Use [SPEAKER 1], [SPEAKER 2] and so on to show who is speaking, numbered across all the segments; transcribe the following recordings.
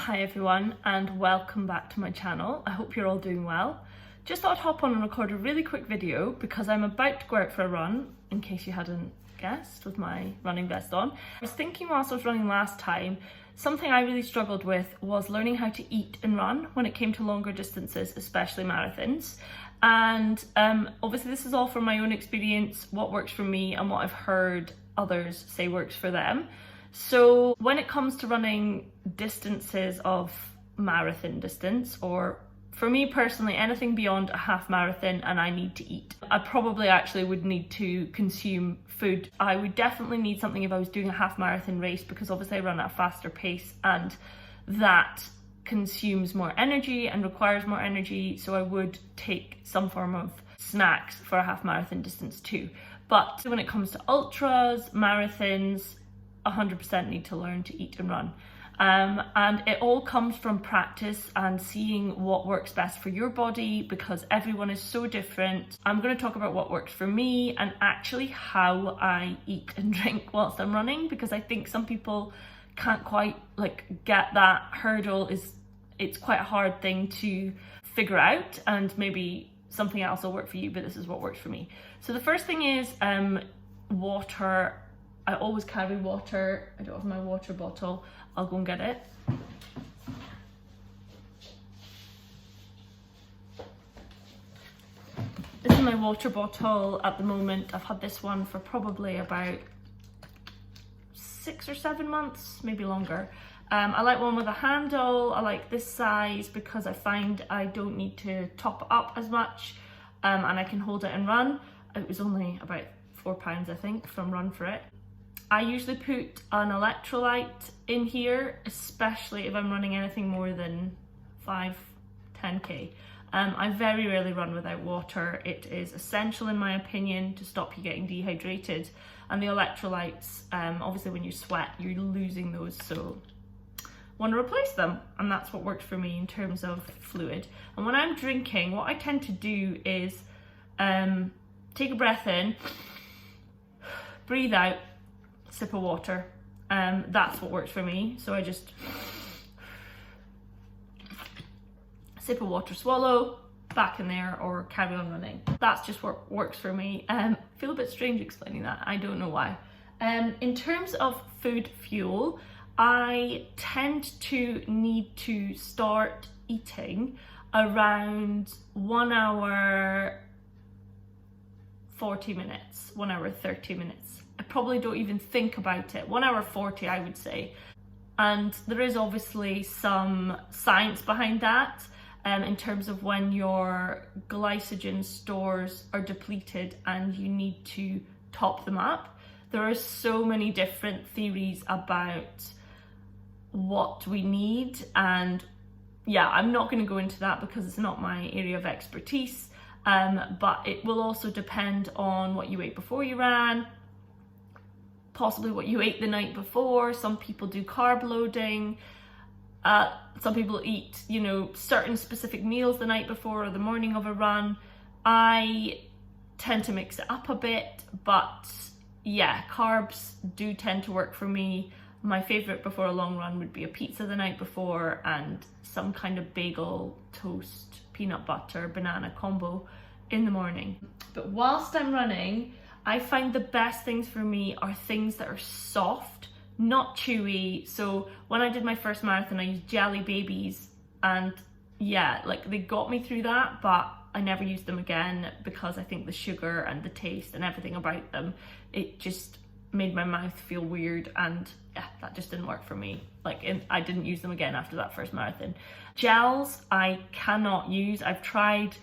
[SPEAKER 1] Hi everyone and welcome back to my channel. I hope you're all doing well. Just thought I'd hop on and record a really quick video because I'm about to go out for a run, in case you hadn't guessed, with my running vest on. I was thinking whilst I was running last time, something I really struggled with was learning how to eat and run when it came to longer distances, especially marathons. And obviously this is all from my own experience, what works for me and what I've heard others say works for them. So when it comes to running distances of marathon distance, or for me personally, anything beyond a half marathon and I need to eat, I probably actually would need to consume food. I would definitely need something if I was doing a half marathon race, because obviously I run at a faster pace and that consumes more energy and requires more energy. So I would take some form of snacks for a half marathon distance too. But when it comes to ultras, marathons, 100% need to learn to eat and run. And it all comes from practice and seeing what works best for your body, because everyone is so different. I'm going to talk about what works for me and actually how I eat and drink whilst I'm running, because I think some people can't quite get that hurdle. It's quite a hard thing to figure out, and maybe something else will work for you, but this is what works for me. So the first thing is water. I always carry water. I don't have my water bottle. I'll go and get it. This is my water bottle at the moment. I've had this one for probably about 6 or 7 months, maybe longer. I like one with a handle. I like this size because I find I don't need to top up as much, and I can hold it and run. It was only about £4, I think, from Run For It. I usually put an electrolyte in here, especially if I'm running anything more than 5-10k. I very rarely run without water. It is essential, in my opinion, to stop you getting dehydrated. And the electrolytes, obviously when you sweat, you're losing those, so want to replace them. And that's what works for me in terms of fluid. And when I'm drinking, what I tend to do is take a breath in, breathe out, sip of water. That's what works for me. So I just sip of water, swallow, back in there, or carry on running. That's just what works for me. Feel a bit strange explaining that, I don't know why. In terms of food fuel, I tend to need to start eating around 1 hour 40 minutes, 1 hour 30 minutes. I probably don't even think about it. 1 hour 40, I would say. And there is obviously some science behind that, in terms of when your glycogen stores are depleted and you need to top them up. There are so many different theories about what we need, and yeah, I'm not going to go into that because it's not my area of expertise, but it will also depend on what you ate before you ran, possibly what you ate the night before. Some people do carb loading. Some people eat, certain specific meals the night before or the morning of a run. I tend to mix it up a bit, but yeah, carbs do tend to work for me. My favorite before a long run would be a pizza the night before and some kind of bagel, toast, peanut butter, banana combo in the morning. But whilst I'm running, I find the best things for me are things that are soft, not chewy. So when I did my first marathon, I used Jelly Babies, and yeah, they got me through that, but I never used them again because I think the sugar and the taste and everything about them, it just made my mouth feel weird, and yeah, that just didn't work for me. I didn't use them again after that first marathon. Gels, I cannot use. I've tried,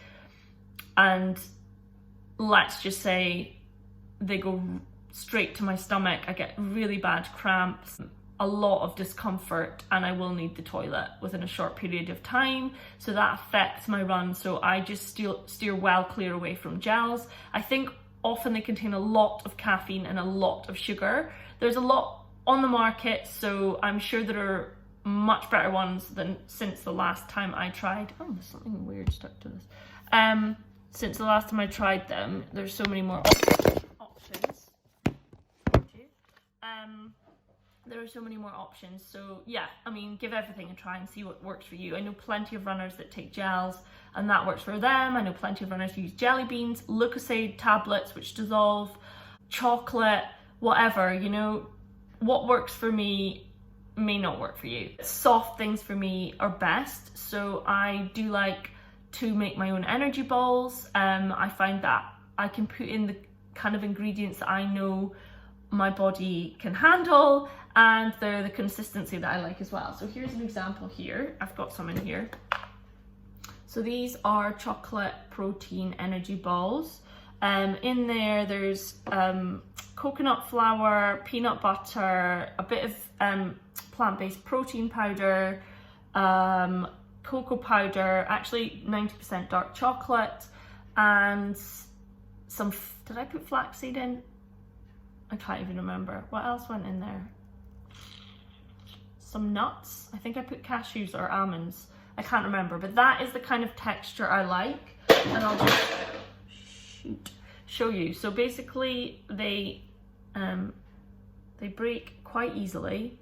[SPEAKER 1] and let's just say they go straight to my stomach. I get really bad cramps, a lot of discomfort, and I will need the toilet within a short period of time. So that affects my run. So I just steer well clear away from gels. I think often they contain a lot of caffeine and a lot of sugar. There's a lot on the market, so I'm sure there are much better ones than since the last time I tried. Oh, there's something weird stuck to this. Since the last time I tried them, there's so many more options. There are so many more options. So yeah, I mean, give everything a try and see what works for you. I know plenty of runners that take gels and that works for them. I know plenty of runners who use jelly beans, Lucozade tablets which dissolve, chocolate, whatever, you know, what works for me may not work for you. Soft things for me are best. So I do like to make my own energy balls. I find that I can put in the kind of ingredients that I know my body can handle, and they're the consistency that I like as well. So here's an example here. I've got some in here. So these are chocolate protein energy balls. In there, there's coconut flour, peanut butter, a bit of plant-based protein powder, cocoa powder, actually 90% dark chocolate, and some, did I put flaxseed in? I can't even remember. What else went in there? Some nuts. I think I put cashews or almonds. I can't remember, but that is the kind of texture I like. And I'll just show you. So basically they break quite easily,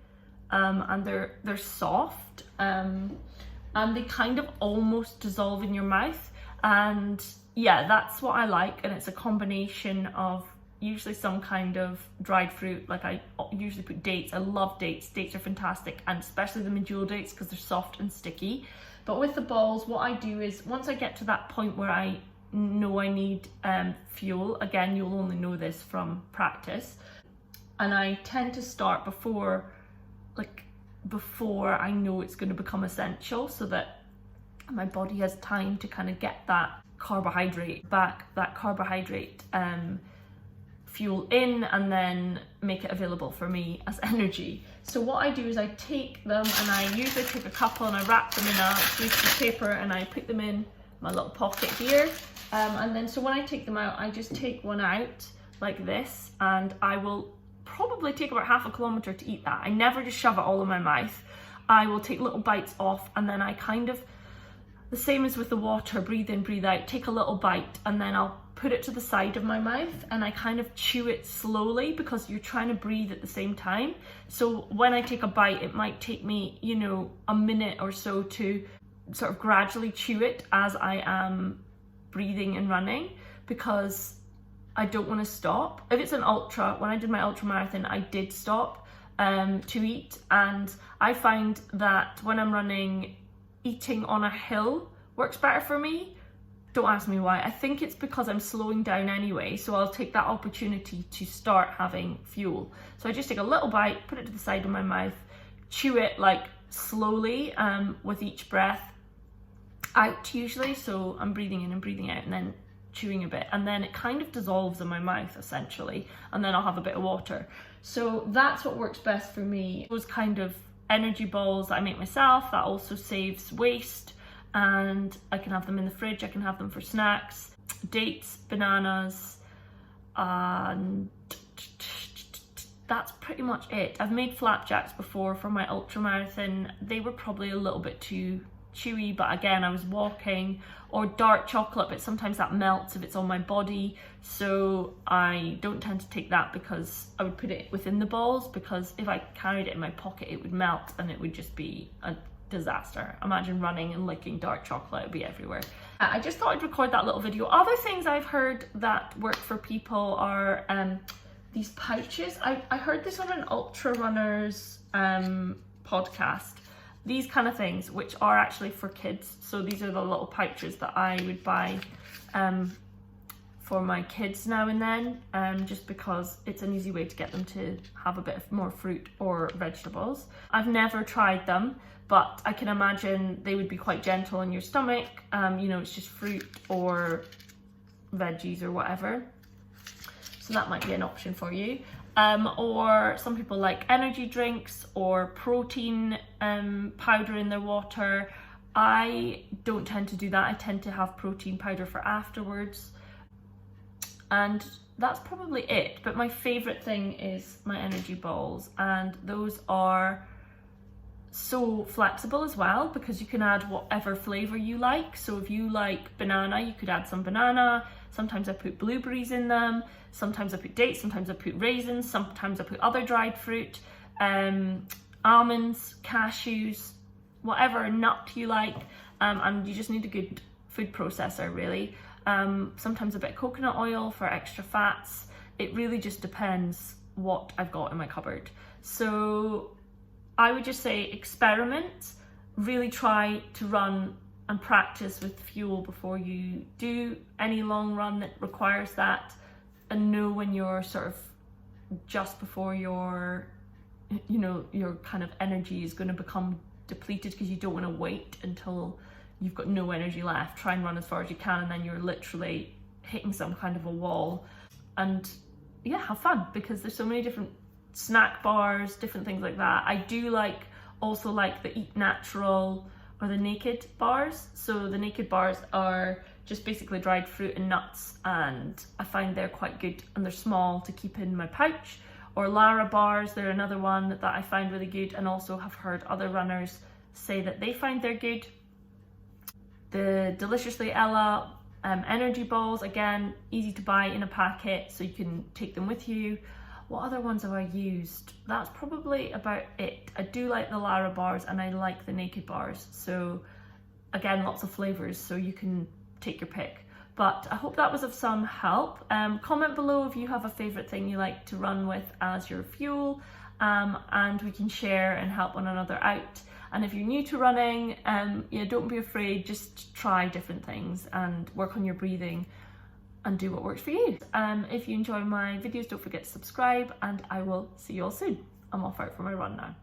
[SPEAKER 1] and they're soft, and they kind of almost dissolve in your mouth. And yeah, that's what I like. And it's a combination of usually some kind of dried fruit. Like I usually put dates. I love dates. Dates are fantastic, and especially the medjool dates because they're soft and sticky. But with the balls, what I do is once I get to that point where I know I need fuel, again, you'll only know this from practice, and I tend to start before I know it's going to become essential, so that my body has time to kind of get that carbohydrate back, that carbohydrate fuel in, and then make it available for me as energy. So what I do is I take them, and I usually take a couple and I wrap them in a piece of paper and I put them in my little pocket here. And then so when I take them out, I just take one out like this, and I will probably take about half a kilometer to eat that. I never just shove it all in my mouth. I will take little bites off, and then I kind of, the same as with the water, breathe in, breathe out, take a little bite, and then I'll put it to the side of my mouth, and I kind of chew it slowly because you're trying to breathe at the same time. So when I take a bite, it might take me, you know, a minute or so to sort of gradually chew it as I am breathing and running, because I don't want to stop. If it's an ultra, when I did my ultra marathon, I did stop to eat, and I find that when I'm running, eating on a hill works better for me. Don't ask me why. I think it's because I'm slowing down anyway, so I'll take that opportunity to start having fuel. So I just take a little bite, put it to the side of my mouth, chew it like slowly with each breath out usually. So I'm breathing in and breathing out and then chewing a bit, and then it kind of dissolves in my mouth essentially, and then I'll have a bit of water. So that's what works best for me. Those kind of energy balls that I make myself, that also saves waste, and I can have them in the fridge, I can have them for snacks. Dates, bananas, and that's pretty much it. I've made flapjacks before for my ultra marathon. They were probably a little bit too chewy, but again, I was walking. Or dark chocolate, but sometimes that melts if it's on my body, so I don't tend to take that because I would put it within the balls, because if I carried it in my pocket it would melt and it would just be a disaster. Imagine running and licking dark chocolate, it would be everywhere. I just thought I'd record that little video. Other things I've heard that work for people are these pouches. I heard this on an ultra runners podcast. These kind of things, which are actually for kids. So these are the little pouches that I would buy for my kids now and then, just because it's an easy way to get them to have a bit of more fruit or vegetables. I've never tried them, but I can imagine they would be quite gentle on your stomach. You know, it's just fruit or veggies or whatever. So that might be an option for you. Or some people like energy drinks or protein powder in their water. I don't tend to do that. I tend to have protein powder for afterwards. And that's probably it. But my favorite thing is my energy balls, and those are so flexible as well, because you can add whatever flavor you like. So if you like banana, you could add some banana. Sometimes I put blueberries in them, sometimes I put dates, sometimes I put raisins, sometimes I put other dried fruit. almonds, cashews, whatever nut you like, and you just need a good food processor really. Sometimes a bit of coconut oil for extra fats. It really just depends what I've got in my cupboard. So I would just say experiment, really try to run and practice with fuel before you do any long run that requires that, and know when you're sort of just before your kind of energy is going to become depleted, because you don't want to wait until you've got no energy left. Try and run as far as you can, and then you're literally hitting some kind of a wall. And yeah, have fun, because there's so many different snack bars, different things like that. I do also like the Eat Natural or the Naked bars. So the Naked bars are just basically dried fruit and nuts, and I find they're quite good, and they're small to keep in my pouch. Or Lara bars, they're another one that I find really good, and also have heard other runners say that they find they're good. The Deliciously Ella energy balls, again, easy to buy in a packet, so you can take them with you. What other ones have I used? That's probably about it. I do like the Lara bars, and I like the Naked bars. So again, lots of flavors, so you can take your pick. But I hope that was of some help. Comment below if you have a favorite thing you like to run with as your fuel, and we can share and help one another out. And if you're new to running, don't be afraid, just try different things and work on your breathing and do what works for you. If you enjoy my videos, don't forget to subscribe, and I will see you all soon. I'm off out for my run now.